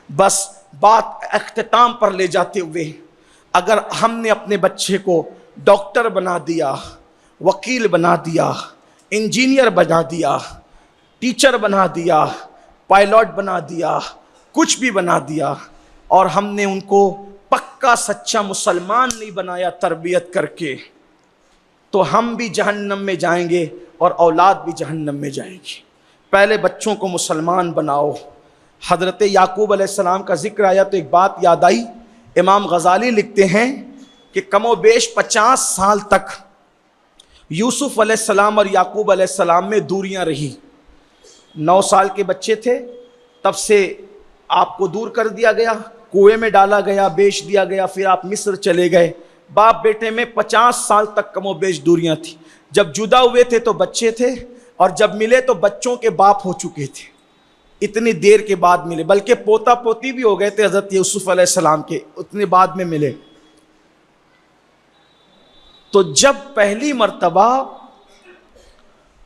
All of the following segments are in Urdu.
بس بات اختتام پر لے جاتے ہوئے، اگر ہم نے اپنے بچے کو ڈاکٹر بنا دیا، وکیل بنا دیا، انجینئر بنا دیا، ٹیچر بنا دیا، پائلٹ بنا دیا، کچھ بھی بنا دیا، اور ہم نے ان کو پکا سچا مسلمان نہیں بنایا تربیت کر کے، تو ہم بھی جہنم میں جائیں گے اور اولاد بھی جہنم میں جائے گی۔ پہلے بچوں کو مسلمان بناؤ۔ حضرت یعقوب علیہ السلام کا ذکر آیا تو ایک بات یاد آئی، امام غزالی لکھتے ہیں کہ کم و بیش 50 سال تک یوسف علیہ السلام اور یعقوب علیہ السلام میں دوریاں رہی۔ 9 سال کے بچے تھے تب سے آپ کو دور کر دیا گیا، کنویں میں ڈالا گیا، بیچ دیا گیا، پھر آپ مصر چلے گئے۔ باپ بیٹے میں 50 سال تک کم و بیش دوریاں تھی۔ جب جدا ہوئے تھے تو بچے تھے، اور جب ملے تو بچوں کے باپ ہو چکے تھے، اتنی دیر کے بعد ملے، بلکہ پوتا پوتی بھی ہو گئے تھے حضرت یوسف علیہ السلام کے، اتنے بعد میں ملے۔ تو جب پہلی مرتبہ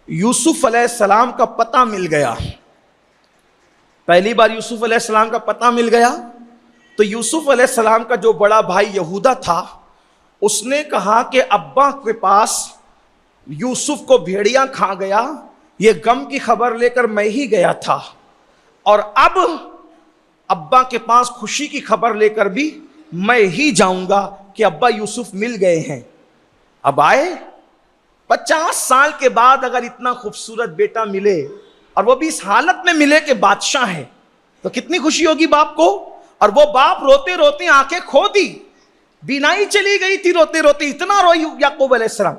یوسف علیہ السلام کا پتہ مل گیا، پہلی بار یوسف علیہ السلام کا پتہ مل گیا، تو یوسف علیہ السلام کا جو بڑا بھائی یہودا تھا، اس نے کہا کہ ابا کے پاس یوسف کو بھیڑیاں کھا گیا، یہ غم کی خبر لے کر میں ہی گیا تھا، اور اب ابا کے پاس خوشی کی خبر لے کر بھی میں ہی جاؤں گا کہ ابا یوسف مل گئے ہیں۔ اب آئے 50 سال کے بعد اگر اتنا خوبصورت بیٹا ملے، اور وہ بھی اس حالت میں ملے کہ بادشاہ ہے، تو کتنی خوشی ہوگی باپ کو۔ اور وہ باپ روتے روتے آنکھیں کھو دی، بینائی چلی گئی تھی، روتے روتے اتنا روئی یعقوب علیہ السلام۔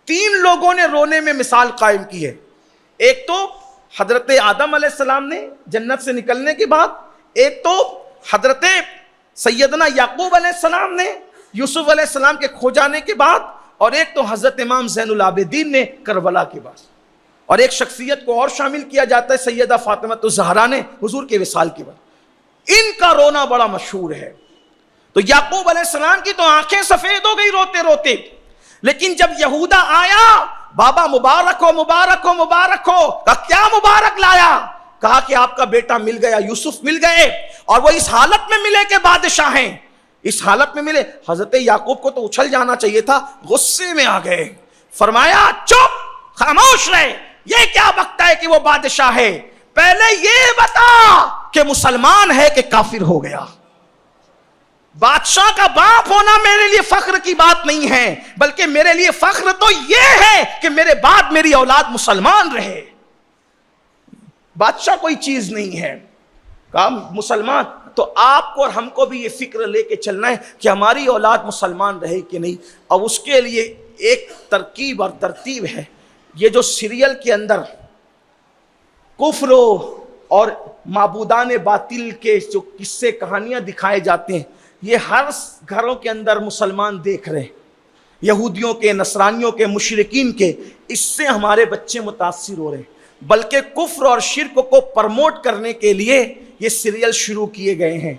3 لوگوں نے رونے میں مثال قائم کی ہے، ایک تو حضرت آدم علیہ السلام نے جنت سے نکلنے کے بعد، ایک تو حضرت سیدنا یعقوب علیہ السلام نے یوسف علیہ السلام کے کھو جانے کے بعد، اور ایک تو حضرت امام زین العابدین نے کربلا کے بعد، اور ایک شخصیت کو اور شامل کیا جاتا ہے سیدہ فاطمہ الزہرا نے حضور کے وصال کے بعد۔ ان کا رونا بڑا مشہور ہے۔ تو یعقوب علیہ السلام کی تو آنکھیں سفید ہو گئی روتے روتے، لیکن جب یہودا آیا، بابا مبارک ہو مبارک ہو مبارک ہو، کہا کیا مبارک لایا؟ کہا کہ آپ کا بیٹا مل گیا، یوسف مل گئے، اور وہ اس حالت میں ملے کہ بادشاہ ہیں، اس حالت میں ملے۔ حضرت یعقوب کو تو اچھل جانا چاہیے تھا، غصے میں آ گئے، فرمایا چپ خاموش رہے، یہ کیا بکتا ہے کہ وہ بادشاہ ہے؟ پہلے یہ بتا کہ مسلمان ہے کہ کافر ہو گیا۔ بادشاہ کا باپ ہونا میرے لیے فخر کی بات نہیں ہے، بلکہ میرے لیے فخر تو یہ ہے کہ میرے بعد میری اولاد مسلمان رہے۔ بادشاہ کوئی چیز نہیں ہے، کہا مسلمان۔ تو آپ کو اور ہم کو بھی یہ فکر لے کے چلنا ہے کہ ہماری اولاد مسلمان رہے کہ نہیں، اور اس کے لیے ایک ترکیب اور ترتیب ہے۔ یہ جو سیریل کے اندر کفر اور معبودان باطل کے جو قصے کہانیاں دکھائے جاتے ہیں، یہ ہر گھروں کے اندر مسلمان دیکھ رہے ہیں، یہودیوں کے، نصرانیوں کے، مشرکین کے، اس سے ہمارے بچے متاثر ہو رہے ہیں۔ بلکہ کفر اور شرک کو پرموٹ کرنے کے لیے یہ سیریل شروع کیے گئے ہیں۔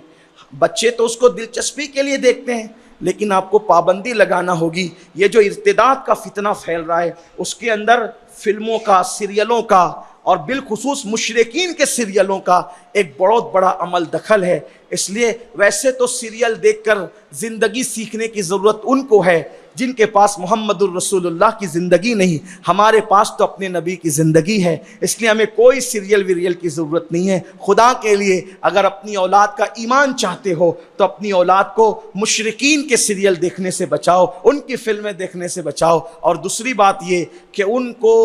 بچے تو اس کو دلچسپی کے لیے دیکھتے ہیں، لیکن آپ کو پابندی لگانا ہوگی۔ یہ جو ارتداد کا فتنہ پھیل رہا ہے، اس کے اندر فلموں کا، سیریلوں کا، اور بالخصوص مشرکین کے سیریلوں کا ایک بہت بڑا عمل دخل ہے۔ اس لیے ویسے تو سیریل دیکھ کر زندگی سیکھنے کی ضرورت ان کو ہے جن کے پاس محمد الرسول اللہ کی زندگی نہیں، ہمارے پاس تو اپنے نبی کی زندگی ہے، اس لیے ہمیں کوئی سیریل ویریل کی ضرورت نہیں ہے۔ خدا کے لیے اگر اپنی اولاد کا ایمان چاہتے ہو تو اپنی اولاد کو مشرکین کے سیریل دیکھنے سے بچاؤ، ان کی فلمیں دیکھنے سے بچاؤ، اور دوسری بات یہ کہ ان کو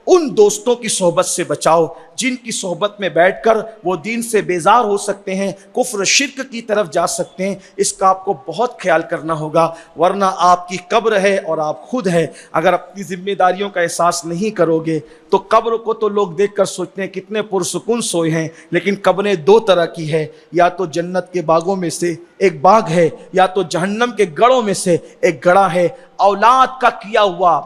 ان دوستوں کی صحبت سے بچاؤ جن کی صحبت میں بیٹھ کر وہ دین سے بیزار ہو سکتے ہیں، کفر شرک کی طرف جا سکتے ہیں۔ اس کا آپ کو بہت خیال کرنا ہوگا، ورنہ آپ کی قبر ہے اور آپ خود ہے۔ اگر اپنی ذمہ داریوں کا احساس نہیں کرو گے تو قبر کو تو لوگ دیکھ کر سوچتے ہیں کتنے پرسکون سوئے ہیں، لیکن قبریں 2 طرح کی ہے، یا تو جنت کے باغوں میں سے ایک باغ ہے، یا تو جہنم کے گڑھوں میں سے ایک گڑھا ہے۔ اولاد کا کیا ہوا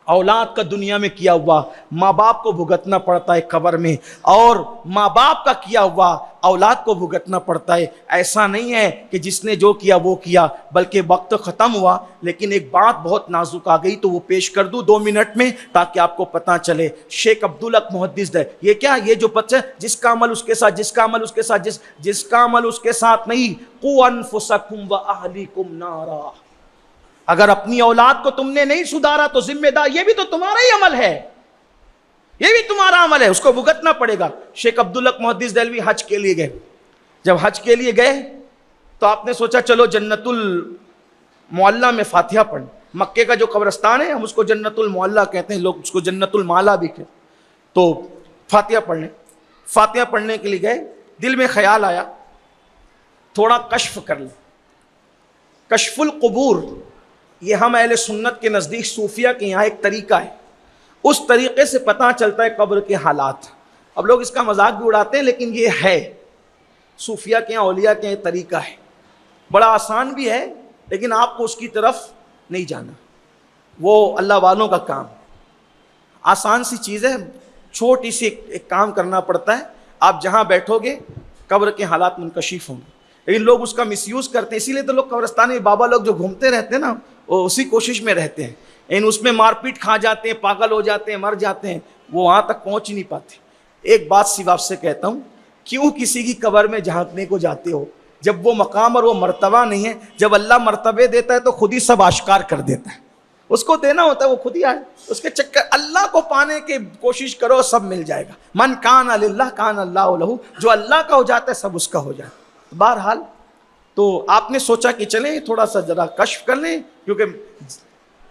اولاد کا دنیا میں کیا ہوا ماں باپ کو بھگتنا پڑتا ہے قبر میں، اور ماں باپ کا کیا ہوا اولاد کو بھگتنا پڑتا ہے۔ ایسا نہیں ہے کہ جس نے جو کیا وہ کیا، بلکہ وقت ختم ہوا، لیکن ایک بات بہت نازک آ گئی تو وہ پیش کر دوں 2 منٹ میں تاکہ آپ کو پتہ چلے۔ شیخ عبدالحق محدث ہے، یہ کیا، یہ جو بچہ جس کا عمل اس کے ساتھ، جس کا عمل اس کے ساتھ، جس کا عمل اس کے ساتھ نہیں، قوا انفسکم واہلیکم نارا، اگر اپنی اولاد کو تم نے نہیں سدھارا تو ذمہ دار یہ بھی تو تمہارا ہی عمل ہے، یہ بھی تمہارا عمل ہے، اس کو بھگتنا پڑے گا۔ شیخ عبدالحق محدث دہلوی حج کے لیے گئے، جب حج کے لیے گئے تو آپ نے سوچا چلو جنت المعلیٰ میں فاتحہ پڑھیں، مکے کا جو قبرستان ہے ہم اس کو جنت المعلیٰ کہتے ہیں، لوگ اس کو جنت المعلیٰ بھی کہتے ہیں، تو فاتحہ پڑھنے، فاتحہ پڑھنے کے لیے گئے، دل میں خیال آیا تھوڑا کشف کر لیں۔ کشف القبور یہ ہم اہل سنت کے نزدیک صوفیہ کے یہاں ایک طریقہ ہے، اس طریقے سے پتہ چلتا ہے قبر کے حالات۔ اب لوگ اس کا مذاق بھی اڑاتے ہیں لیکن یہ ہے صوفیہ کے یہاں، اولیاء کے یہ طریقہ ہے، بڑا آسان بھی ہے لیکن آپ کو اس کی طرف نہیں جانا، وہ اللہ والوں کا کام، آسان سی چیز ہے، چھوٹی سی ایک کام کرنا پڑتا ہے، آپ جہاں بیٹھو گے قبر کے حالات منکشف ہوں گے، لیکن لوگ اس کا مس یوز کرتے ہیں، اسی لیے تو لوگ قبرستان میں بابا لوگ جو گھومتے رہتے ہیں نا وہ اسی کوشش میں رہتے ہیں، لیکن اس میں مار پیٹ کھا جاتے ہیں، پاگل ہو جاتے ہیں، مر جاتے ہیں، وہ وہاں تک پہنچ نہیں پاتے۔ ایک بات صرف آپ سے کہتا ہوں، کیوں کسی کی قبر میں جھانکنے کو جاتے ہو جب وہ مقام اور وہ مرتبہ نہیں ہے؟ جب اللہ مرتبے دیتا ہے تو خود ہی سب آشکار کر دیتا ہے، اس کو دینا ہوتا ہے وہ خود ہی آئے، اس کے چکر اللہ کو پانے کی کوشش کرو سب مل جائے گا، من کان للہ کان اللہ لہ، جو اللہ کا ہو جاتا ہے سب اس کا ہو جاتا ہے۔ بہرحال تو آپ نے سوچا کہ چلیں تھوڑا سا ذرا کشف کر لیں، کیونکہ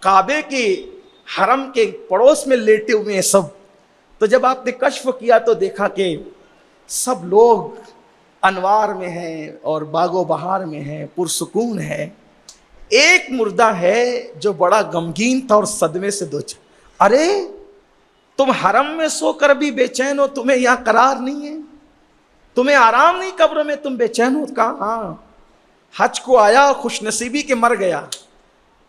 کعبے کے حرم کے پڑوس میں لیٹے ہوئے ہیں سب، تو جب آپ نے کشف کیا تو دیکھا کہ سب لوگ انوار میں ہیں اور باغ و بہار میں ہیں، پرسکون ہے، ایک مردہ ہے جو بڑا غمگین تھا اور صدمے سے دوچار، ارے تم حرم میں سو کر بھی بے چین ہو، تمہیں یہاں قرار نہیں ہے، تمہیں آرام نہیں قبر میں، تم بے چین ہو؟ کہا ہاں، حج کو آیا خوش نصیبی کے مر گیا،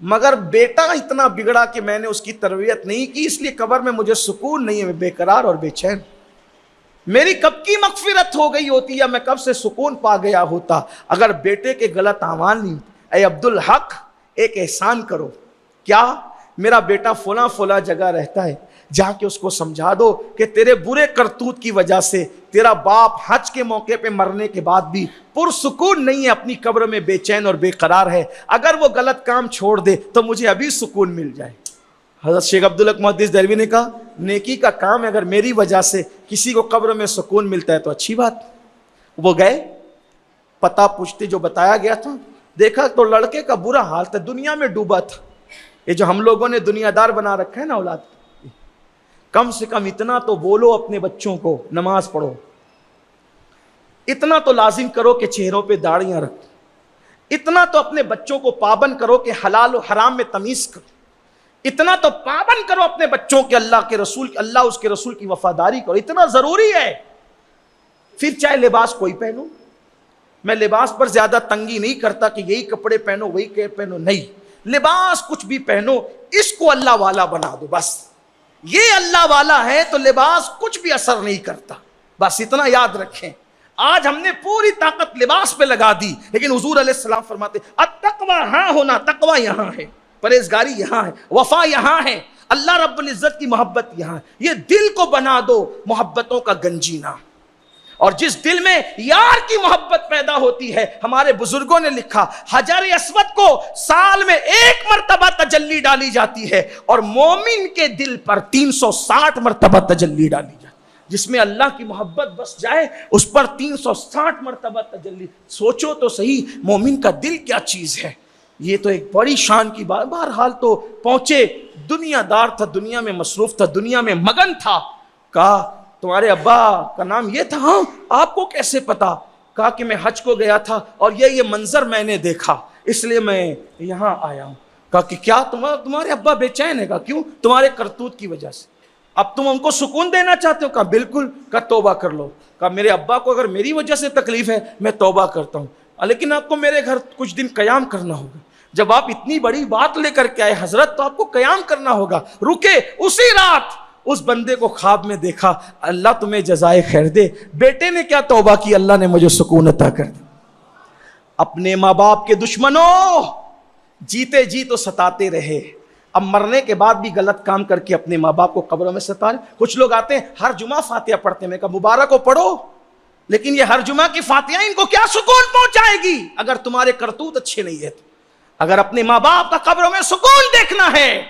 مگر بیٹا اتنا بگڑا کہ میں نے اس کی تربیت نہیں کی، اس لیے قبر میں مجھے سکون نہیں ہے، میں بے قرار اور بے چین، میری کب کی مغفرت ہو گئی ہوتی یا میں کب سے سکون پا گیا ہوتا اگر بیٹے کے غلط اعمال نہیں۔ اے عبدالحق ایک احسان کرو، کیا میرا بیٹا فلاں فلاں جگہ رہتا ہے، جا کے اس کو سمجھا دو کہ تیرے برے کرتوت کی وجہ سے تیرا باپ حج کے موقع پہ مرنے کے بعد بھی پرسکون نہیں ہے، اپنی قبر میں بے چین اور بے قرار ہے، اگر وہ غلط کام چھوڑ دے تو مجھے ابھی سکون مل جائے۔ حضرت شیخ عبدالحق محدث دہلوی نے کہا نیکی کا کام ہے، اگر میری وجہ سے کسی کو قبر میں سکون ملتا ہے تو اچھی بات۔ وہ گئے، پتہ پوچھتے جو بتایا گیا تھا، دیکھا تو لڑکے کا برا حال تھا، دنیا میں ڈوبا تھا، یہ جو ہم لوگوں نے دنیا دار بنا رکھا ہے نا اولاد، کم سے کم اتنا تو بولو اپنے بچوں کو نماز پڑھو، اتنا تو لازم کرو کہ چہروں پہ داڑیاں رکھو، اتنا تو اپنے بچوں کو پابند کرو کہ حلال و حرام میں تمیز کرو، اتنا تو پابند کرو اپنے بچوں کے اللہ کے رسول، اللہ اس کے رسول کی وفاداری کرو، اتنا ضروری ہے۔ پھر چاہے لباس کوئی پہنو، میں لباس پر زیادہ تنگی نہیں کرتا کہ یہی کپڑے پہنو وہی پہنو، نہیں، لباس کچھ بھی پہنو، اس کو اللہ والا بنا دو، بس یہ اللہ والا ہے تو لباس کچھ بھی اثر نہیں کرتا، بس اتنا یاد رکھیں۔ آج ہم نے پوری طاقت لباس پہ لگا دی، لیکن حضور علیہ السلام فرماتے التقوی ہاں ہونا، تقوی یہاں ہے، پرہیزگاری یہاں ہے، وفا یہاں ہے، اللہ رب العزت کی محبت یہاں ہے، یہ دل کو بنا دو محبتوں کا گنجینہ، اور جس دل میں یار کی محبت پیدا ہوتی ہے، ہمارے بزرگوں نے لکھا حجر اسود کو سال میں 1 مرتبہ تجلی ڈالی جاتی ہے اور مومن کے دل پر 360 مرتبہ تجلی ڈالی جاتی ہے، جس میں اللہ کی محبت بس جائے اس پر 360 مرتبہ تجلی۔ سوچو تو صحیح مومن کا دل کیا چیز ہے، یہ تو ایک بڑی شان کی بات۔ بہرحال تو پہنچے، دنیا دار تھا، دنیا میں مصروف تھا، دنیا میں مگن تھا، کہا تمہارے ابا کا نام یہ تھا؟ ہاں، آپ کو کیسے پتا؟ کہا کہ میں حج کو گیا تھا اور یہ منظر میں نے دیکھا اس لیے میں یہاں آیا ہوں۔ کہا کہ کیا تمہارے ابا بے چین ہے؟ کہا کیوں؟ تمہارے کرتوت کی وجہ سے، اب تم ان کو سکون دینا چاہتے ہو؟ کہا بالکل۔ کہا توبہ کر لو۔ کہا میرے ابا کو اگر میری وجہ سے تکلیف ہے میں توبہ کرتا ہوں، لیکن آپ کو میرے گھر کچھ دن قیام کرنا ہوگا۔ جب آپ اتنی بڑی بات لے کر کے آئے حضرت تو آپ کو قیام کرنا ہوگا. رکے اسی رات اس بندے کو خواب میں دیکھا, اللہ تمہیں جزائے خیر دے, بیٹے نے کیا توبہ کی, اللہ نے مجھے سکون عطا کر دیا. اپنے ماں باپ کے دشمنوں, جیتے جی تو ستاتے رہے, اب مرنے کے بعد بھی غلط کام کر کے اپنے ماں باپ کو قبروں میں ستا رہے. کچھ لوگ آتے ہیں ہر جمعہ فاتحہ پڑھتے ہیں, میں کہا مبارک ہو پڑھو, لیکن یہ ہر جمعہ کی فاتحہ ان کو کیا سکون پہنچائے گی اگر تمہارے کرتوت اچھے نہیں ہے. اگر اپنے ماں باپ کا قبروں میں سکون دیکھنا ہے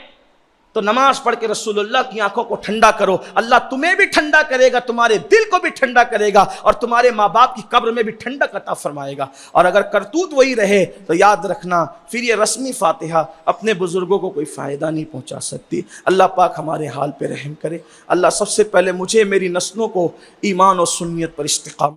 تو نماز پڑھ کے رسول اللہ کی آنکھوں کو ٹھنڈا کرو, اللہ تمہیں بھی ٹھنڈا کرے گا, تمہارے دل کو بھی ٹھنڈا کرے گا, اور تمہارے ماں باپ کی قبر میں بھی ٹھنڈک عطا فرمائے گا. اور اگر کرتوت وہی رہے تو یاد رکھنا پھر یہ رسمی فاتحہ اپنے بزرگوں کو کوئی فائدہ نہیں پہنچا سکتی. اللہ پاک ہمارے حال پہ رحم کرے. اللہ سب سے پہلے مجھے میری نسلوں کو ایمان اور سنیت پر استقامت